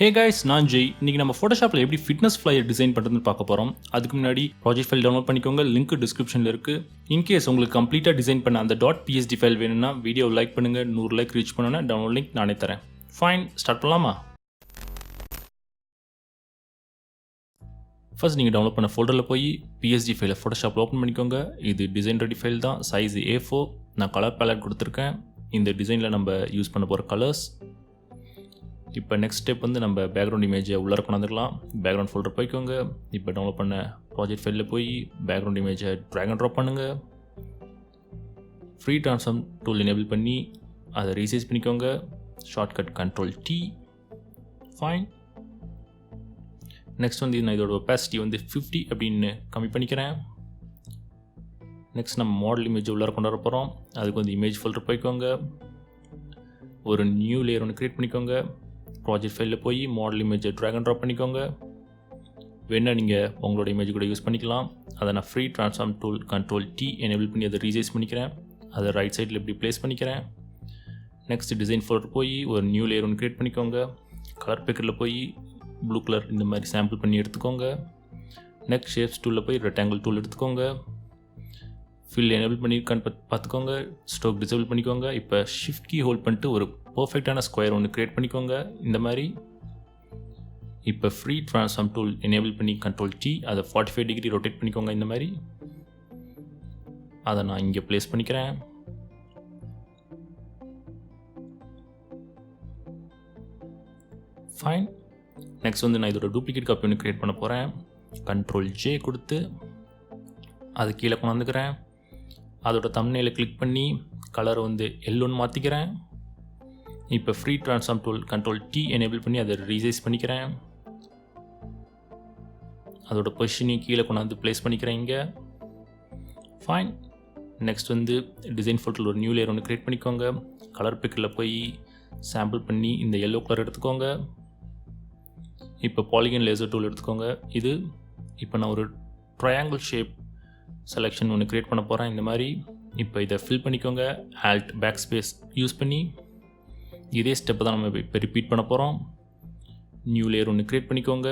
Hey guys, நான் ஜெய். இன்றைக்கி நம்ம ஃபோட்டோஷாப்பில் எப்படி ஃபிட்னஸ் ஃப்ளையர் டிசைன் பண்ணுறதுன்னு பார்க்க போகிறோம். அதுக்கு முன்னாடி ப்ராஜெக்ட் ஃபைல் டவுன்லோட் பண்ணிக்கோங்க. லிங்க் டிஸ்கிரிப்ஷனில் இருக்குது. இன்கேஸ் உங்களுக்கு கம்ப்ளீட்டாக டிசைன் பண்ண அந்த .psd ஃபைல் வேணும்னா வீடியோ லைக் பண்ணுங்கள். 100 லைக் ரீச் பண்ணோன்னா டவுன்லோட் லிங்க் நானே தரேன். ஃபைன், ஸ்டார்ட் பண்ணலாமா? ஃபர்ஸ்ட் நீங்கள் டவுன்லோட் பண்ண ஃபோல்டரில் போய் PSD ஃபைலை ஃபோட்டோஷாப்பில் ஓப்பன் பண்ணிக்கோங்க. இது டிசைன் ரெடி ஃபைல் தான், சைஸ் A4. நான் கலர் பேலட் கொடுத்துருக்கேன். இந்த டிசைனில் நம்ம யூஸ் பண்ண போகிற கலர்ஸ். இப்போ நெக்ஸ்ட் ஸ்டெப் வந்து நம்ம பேக்ரவுண்ட் இமேஜை உள்ளே கொண்டாந்துக்கலாம். பேக்ரவுண்ட் ஃபோல்டர் போய்க்கோங்க. இப்போ டவுன்லோட் பண்ண ப்ராஜெக்ட் ஃபைலில் போய் பேக்ரவுண்ட் இமேஜை ட்ராக் அண்ட் ட்ராப் பண்ணுங்கள். ஃப்ரீ ட்ரான்ஸ்ஃபார்ம் டூல் எனேபிள் பண்ணி அதை ரீசைஸ் பண்ணிக்கோங்க. Shortcut Ctrl+T. ஃபைன். நெக்ஸ்ட் வந்து நான் இதோட ஒப்பாசிட்டி வந்து 50 அப்படின்னு கம்மி பண்ணிக்கிறேன். நெக்ஸ்ட் நம்ம மாடல் இமேஜ் உள்ளே கொண்டு வர போகிறோம். அதுக்கு வந்து இமேஜ் ஃபோல்டர் போய்க்கோங்க. ஒரு நியூ லேயர் ஒன்று க்ரியேட் பண்ணிக்கோங்க. ப்ராஜெக்ட் ஃபைலில் போய் மாடல் இமேஜை ட்ராக் அண்ட் ட்ராப் பண்ணிக்கோங்க. வேணா நீங்கள் உங்களோட இமேஜ் கூட யூஸ் பண்ணிக்கலாம். அதை நான் free transform tool Ctrl+T enable பண்ணி அதை ரீசைஸ் பண்ணிக்கிறேன். அதை ரைட் சைடில் இப்படி ப்ளேஸ் பண்ணிக்கிறேன். நெக்ஸ்ட் டிசைன் ஃபோல்டர் போய் ஒரு நியூ லேயர் ஒன்று க்ரியேட் பண்ணிக்கோங்க. கலர் பேக்கரில் போய் ப்ளூ கலர் இந்த மாதிரி சாம்பிள் பண்ணி எடுத்துக்கோங்க. நெக்ஸ்ட் ஷேப்ஸ் டூலில் போய் ரெக்டாங்கிள் டூல் எடுத்துக்கோங்க. ஃபில் எனேபிள் பண்ணியிருக்கான்னு பார்த்துக்கோங்க. ஸ்ட்ரோக் டிசேபிள் பண்ணிக்கோங்க. இப்போ ஷிஃப்ட் கீ ஹோல்ட் பண்ணிட்டு ஒரு பர்ஃபெக்டான ஸ்கொயர் ஒன்று க்ரியேட் பண்ணிக்கோங்க இந்த மாதிரி. இப்போ ஃப்ரீ ட்ரான்ஸ்ஃபார்ம் டூல் எனேபிள் பண்ணி Ctrl+T அதை 45 டிகிரி ரொட்டேட் பண்ணிக்கோங்க இந்த மாதிரி. அதை நான் இங்கே ப்ளேஸ் பண்ணிக்கிறேன். ஃபைன். நெக்ஸ்ட் வந்து நான் இதோட டூப்ளிகேட் காப்பி ஒன்று க்ரியேட் பண்ண போகிறேன். Ctrl+J கொடுத்து அது கீழே கொண்டாந்துக்கிறேன். அதோட தம்ப்நெயிலை கிளிக் பண்ணி கலரை வந்து எல்லோன்னு மாற்றிக்கிறேன். இப்போ free transform tool Ctrl+T enable பண்ணி அதை ரீசைஸ் பண்ணிக்கிறேன். அதோட பொசிஷனையும் கீழே கொண்டாந்து ப்ளேஸ் பண்ணிக்கிறேன் இங்கே. ஃபைன். நெக்ஸ்ட் வந்து டிசைன் ஃபோல்டரில் ஒரு நியூ லேயர் ஒன்று க்ரியேட் பண்ணிக்கோங்க. கலர் பிக்கரில் போய் சாம்பிள் பண்ணி இந்த எல்லோ கலர் எடுத்துக்கோங்க. இப்போ பாலிகன் லேசர் டூல் எடுத்துக்கோங்க. இது இப்போ நான் ஒரு ட்ரையாங்கிள் ஷேப் செலெக்ஷன் ஒன்று க்ரியேட் பண்ண போகிறேன் இந்த மாதிரி. இப்போ இதை ஃபில் பண்ணிக்கோங்க. Alt பேக் யூஸ் பண்ணி இதே ஸ்டெப்பை தான் நம்ம இப்போ ரிப்பீட் பண்ண போகிறோம். நியூ லேயர் ஒன்று க்ரியேட் பண்ணிக்கோங்க.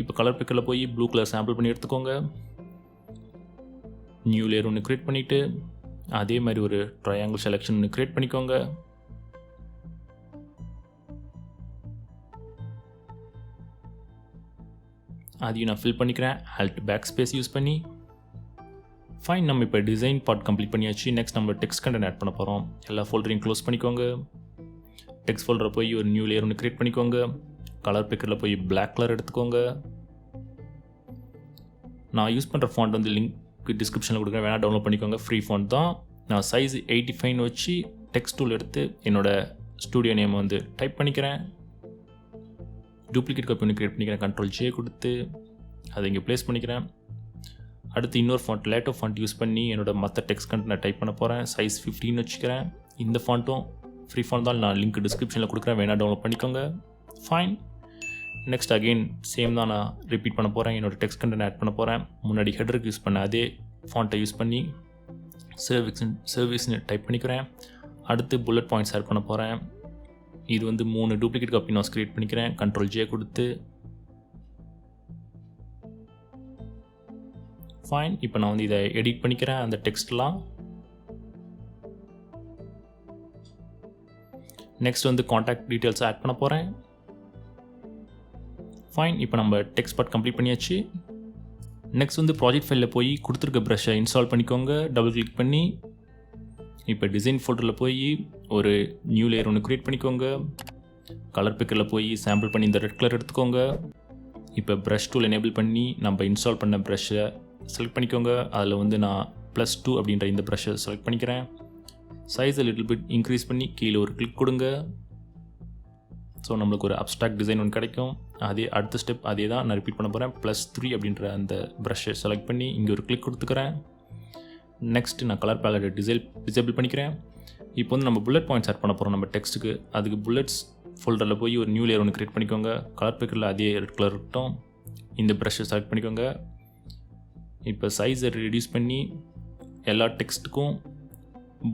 இப்போ கலர் பிக்கரில் போய் ப்ளூ கலர் சாம்பிள் பண்ணி எடுத்துக்கோங்க. நியூ லேயர் ஒன்று க்ரியேட் பண்ணிவிட்டு அதே மாதிரி ஒரு ட்ரையாங்கிள் செலெக்ஷன் ஒன்று க்ரியேட் பண்ணிக்கோங்க. அதையும் நான் ஃபில் பண்ணிக்கிறேன் Alt பேக் யூஸ் பண்ணி. ஃபைன். நம்ம இப்போ டிசைன் பார்ட் கம்ப்ளீட் பண்ணியாச்சு. நெக்ஸ்ட் நம்ம டெக்ஸ்ட் கண்டென்ட் ஆட் பண்ண போகிறோம். எல்லா ஃபோல்டரையும் க்ளோஸ் பண்ணிக்கோங்க. டெக்ஸ்ட் ஃபோல்டரை போய் ஒரு நியூ லேயர் ஒன்று க்ரியேட் பண்ணிக்கோங்க. கலர் பிக்கரில் போய் Black கலர் எடுத்துக்கோங்க. நான் யூஸ் பண்ணுற ஃபாண்ட் வந்து லிங்க் டிஸ்கிரிப்ஷனில் கொடுக்குறேன், வேணால் டவுன்லோட் பண்ணிக்கோங்க. ஃப்ரீ ஃபாண்ட் தான். நான் சைஸ் 85 வச்சு டெக்ஸ்ட் டூல் எடுத்து என்னோடய ஸ்டூடியோ நேம் வந்து டைப் பண்ணிக்கிறேன். டூப்ளிகேட் காப்பி ஒன்று க்ரியேட் பண்ணிக்கிறேன். Ctrl+J கொடுத்து அதை இங்கே ப்ளேஸ் பண்ணிக்கிறேன். அடுத்து இன்னொரு ஃபாண்ட் லேட்டோ ஃபாண்ட் யூஸ் பண்ணி என்னோடய மற்ற டெக்ஸ்ட் கண்டென்ட் நான் டைப் பண்ண போகிறேன். சைஸ் 15 வச்சுக்கிறேன். இந்த ஃபாண்ட்டும் ஃப்ரீ ஃபாண்ட் தான், நான் லிங்க் டிஸ்கிரிப்ஷனில் கொடுக்குறேன், வேணால் டவுன்லோட் பண்ணிக்கோங்க. ஃபைன். நெக்ஸ்ட் அகெயின் சேம் தான், நான் ரிப்பீட் பண்ண போகிறேன். என்னோடய டெக்ஸ்ட் கண்டென்ட் ஆட் பண்ண போகிறேன். முன்னாடி ஹெடருக்கு யூஸ் பண்ண அதே ஃபாண்ட்டை யூஸ் பண்ணி சர்வீஸ்னு டைப் பண்ணிக்கிறேன். அடுத்து புல்லட் பாயிண்ட்ஸ் ஆட் பண்ண போகிறேன். இது வந்து 3 டூப்ளிகேட் காப்பி நான் க்ரியேட் பண்ணிக்கிறேன். Ctrl+J கொடுத்து ஃபைன். இப்போ நான் வந்து இதை எடிட் பண்ணிக்கிறேன் அந்த டெக்ஸ்ட்லாம். நெக்ஸ்ட் வந்து காண்டாக்ட் டீட்டெயில்ஸ் ஆட் பண்ண போகிறேன். ஃபைன். இப்போ நம்ம டெக்ஸ்ட் பார்ட் கம்ப்ளீட் பண்ணியாச்சு. நெக்ஸ்ட் வந்து ப்ராஜெக்ட் ஃபைலில் போய் கொடுத்துருக்க ப்ரஷ்ஷை இன்ஸ்டால் பண்ணிக்கோங்க. டபுள் கிளிக் பண்ணி இப்போ டிசைன் ஃபோல்டரில் போய் ஒரு நியூ லேயர் ஒன்று க்ரியேட் பண்ணிக்கோங்க. கலர் பிக்கரில் போய் சாம்பிள் பண்ணி இந்த ரெட் கலர் எடுத்துக்கோங்க. இப்போ ப்ரஷ் டூல் எனேபிள் பண்ணி நம்ம இன்ஸ்டால் பண்ண ப்ரஷ்ஷை செலக்ட் பண்ணிக்கோங்க. அதில் வந்து நான் +2 அப்படின்ற இந்த ப்ரஷ்ஷை செலக்ட் பண்ணிக்கிறேன். சைஸை லிட்டில் பிட் இன்க்ரீஸ் பண்ணி கீழே ஒரு கிளிக் கொடுங்க. ஸோ நம்மளுக்கு ஒரு அப்ஸ்ட்ராக்ட் டிசைன் ஒன்று கிடைக்கும். அதே அடுத்த ஸ்டெப் அதே தான் நான் ரிப்பீட் பண்ண போகிறேன். +3 அப்படின்ற அந்த ப்ரஷ்ஷை செலக்ட் பண்ணி இங்கே ஒரு கிளிக் கொடுத்துக்கிறேன். நெக்ஸ்ட்டு நான் கலர் பேலட்டை டிசேபிள் பண்ணிக்கிறேன். இப்போ வந்து நம்ம புல்லட் பாயிண்ட்ஸ் ஆட் பண்ண போகிறோம் நம்ம டெக்ஸ்ட்டுக்கு. அதுக்கு புல்லட்ஸ் ஃபோல்டரில் போய் ஒரு நியூ லேயர் ஒன்று க்ரியேட் பண்ணிக்கோங்க. கலர் பேக்கரில் அதே ரெட் கலர் இருக்கட்டும். இந்த ப்ரஷ்ஷை செலக்ட் பண்ணிக்கோங்க. இப்போ சைஸை ரெடியூஸ் பண்ணி எல்லா டெக்ஸ்ட்டுக்கும்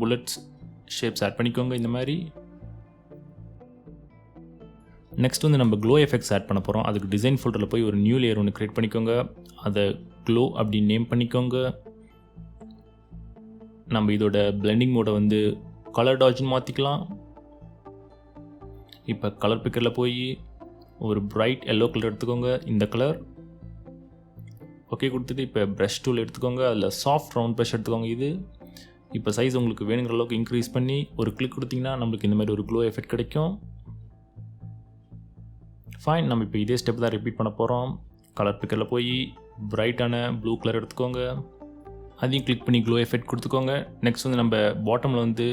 புல்லட்ஸ் ஷேப்ஸ் ஆட் பண்ணிக்கோங்க இந்த மாதிரி. நெக்ஸ்ட் வந்து நம்ம க்ளோ எஃபெக்ட்ஸ் ஆட் பண்ண போகிறோம். அதுக்கு டிசைன் ஃபோல்டரில் போய் ஒரு நியூ லேயர் ஒன்று க்ரியேட் பண்ணிக்கோங்க. அதை க்ளோ அப்படி நேம் பண்ணிக்கோங்க. நம்ம இதோட பிளெண்டிங் மோடை வந்து கலர் டாட்ஜ்னு மாற்றிக்கலாம். இப்போ கலர் பிக்கரில் போய் ஒரு பிரைட் எல்லோ கலர் எடுத்துக்கோங்க. இந்த கலர் ஓகே கொடுத்துட்டு இப்போ ப்ரஷ் டூல் எடுத்துக்கோங்க. அதில் சாஃப்ட் ரவுண்ட் ப்ரஷ் எடுத்துக்கோங்க. இது இப்போ சைஸ் உங்களுக்கு வேணுங்கிற அளவுக்கு இன்க்ரீஸ் பண்ணி ஒரு கிளிக் கொடுத்தீங்கன்னா நம்மளுக்கு இந்த மாதிரி ஒரு க்ளோ எஃபெக்ட் கிடைக்கும். ஃபைன், நம்ம இப்போ இதே ஸ்டெப் தான் ரிப்பீட் பண்ண போகிறோம். கலர் பிக்கரில் போய் பிரைட்டான ப்ளூ கலர் எடுத்துக்கோங்க. அதையும் கிளிக் பண்ணி க்ளோ எஃபெக்ட் கொடுத்துக்கோங்க. நெக்ஸ்ட் வந்து நம்ம பாட்டமில் வந்து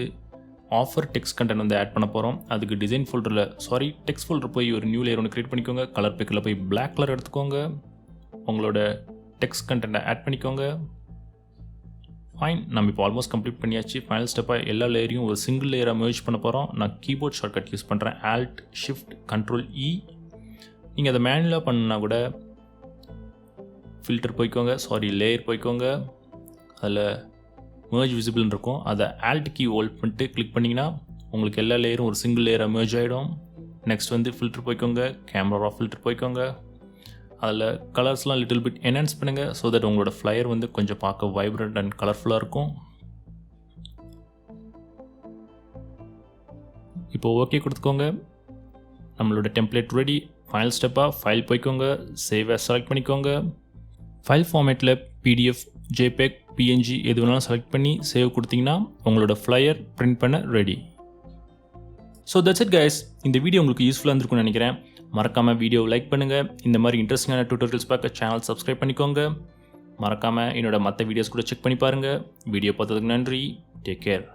ஆஃபர் டெக்ஸ்ட் கண்டென்ட் வந்து ஆட் பண்ண போகிறோம். அதுக்கு டிசைன் ஃபோல்டரில் டெக்ஸ்ட் ஃபோல்டர் போய் ஒரு நியூ லேயர் ஒன்று க்ரியேட் பண்ணிக்கோங்க. கலர் பிக்கரில் போய் பிளாக் கலர் எடுத்துக்கோங்க. உங்களோட டெக்ஸ்ட் கண்டென்ட்டை ஆட் பண்ணிக்கோங்க. ஃபைன், நம்ம இப்போ ஆல்மோஸ்ட் கம்ப்ளீட் பண்ணியாச்சு. ஃபைனல் ஸ்டெப்பாக எல்லா லேயரையும் ஒரு சிங்கிள் லேயராக மெர்ஜ் பண்ண போகிறோம். நான் கீபோர்ட் ஷார்ட்கட் யூஸ் பண்ணுறேன். Alt Shift Control E. நீங்கள் அதை மேனுவலாக பண்ணால் கூட ஃபில்டர் போய்க்கோங்க, லேயர் போய்க்கோங்க. அதில் மெர்ஜ் விசிபிள்னு இருக்கும். அதை Alt கீ ஹோல்ட் பண்ணிட்டு கிளிக் பண்ணிங்கன்னா உங்களுக்கு எல்லா லேயரும் ஒரு சிங்கிள் லேயராக மெர்ஜ் ஆகிடும். நெக்ஸ்ட் வந்து ஃபில்டர் போய்க்கோங்க, கேமரா ஃபில்டர் போய்க்கோங்க. அதில் கலர்ஸ்லாம் லிட்டில் பிட் என்ஹான்ஸ் பண்ணுங்கள். ஸோ தட் உங்களோட ஃப்ளையர் வந்து கொஞ்சம் பார்க்க வைப்ரண்ட் அண்ட் கலர்ஃபுல்லாக இருக்கும். இப்போ ஓகே கொடுத்துக்கோங்க. நம்மளோட டெம்ப்ளேட் ரெடி. ஃபைனல் ஸ்டெப்பாக ஃபைல் போய்க்கோங்க, சேவ் as செலக்ட் பண்ணிக்கோங்க. ஃபைல் ஃபார்மேட்டில் PDF, JPEG, PNG எது வேணாலும் செலக்ட் பண்ணி சேவ் கொடுத்தீங்கன்னா உங்களோட ஃப்ளையர் பிரிண்ட் பண்ண ready. So that's it guys. இந்த வீடியோ உங்களுக்கு யூஸ்ஃபுல்லாக இருந்திருக்கும்னு நினைக்கிறேன். மறக்காமல் வீடியோவை லைக் பண்ணுங்கள். இந்த மாதிரி இன்ட்ரெஸ்டிங்கான டியூட்டோரியல்ஸ் பார்க்க சேனல் சப்ஸ்கிரைப் பண்ணிக்கோங்க. மறக்காமல் என்னோட மற்ற வீடியோஸ் கூட செக் பண்ணி பாருங்கள். வீடியோ பார்த்ததுக்கு நன்றி. Take care.